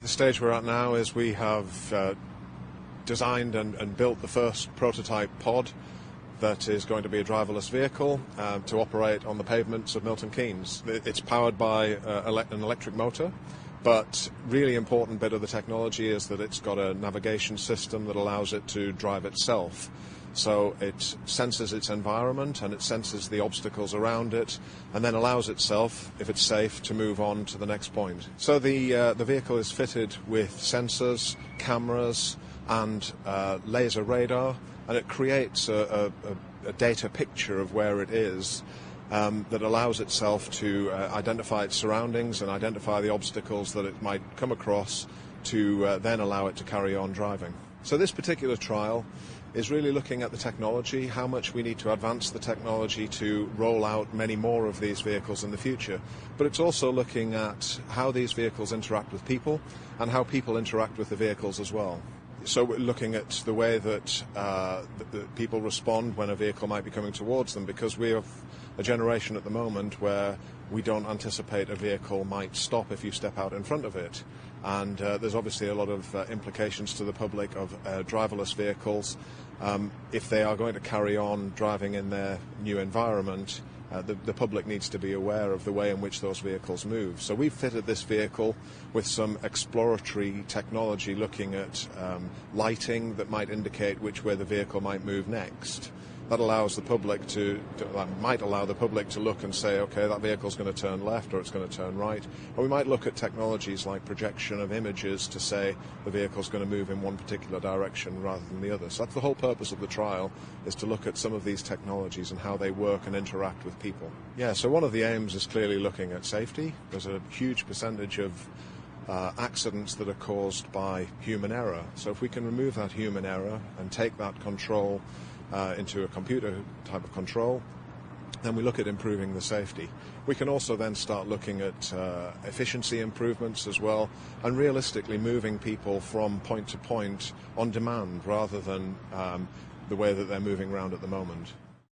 The stage we're at now is we have designed and built the first prototype pod that is going to be a driverless vehicle to operate on the pavements of Milton Keynes. It's powered by an electric motor, but really important bit of the technology is that it's got a navigation system that allows it to drive itself. So it senses its environment and it senses the obstacles around it and then allows itself, if it's safe, to move on to the next point. So the vehicle is fitted with sensors, cameras and laser radar, and it creates a data picture of where it is that allows itself to identify its surroundings and identify the obstacles that it might come across to then allow it to carry on driving. So this particular trial is really looking at the technology, how much we need to advance the technology to roll out many more of these vehicles in the future. But it's also looking at how these vehicles interact with people and how people interact with the vehicles as well. So we're looking at the way that the people respond when a vehicle might be coming towards them, because we have a generation at the moment where we don't anticipate a vehicle might stop if you step out in front of it. And there's obviously a lot of implications to the public of driverless vehicles. If they are going to carry on driving in their new environment, the public needs to be aware of the way in which those vehicles move. So we've fitted this vehicle with some exploratory technology looking at lighting that might indicate which way the vehicle might move next. That allows the public might allow the public to look and say, okay, that vehicle's going to turn left or it's going to turn right. Or we might look at technologies like projection of images to say the vehicle's going to move in one particular direction rather than the other. So that's the whole purpose of the trial, is to look at some of these technologies and how they work and interact with people. Yeah, so one of the aims is clearly looking at safety. There's a huge percentage of accidents that are caused by human error. So if we can remove that human error and take that control into a computer type of control, then we look at improving the safety. We can also then start looking at efficiency improvements as well, and realistically moving people from point to point on demand rather than the way that they're moving around at the moment.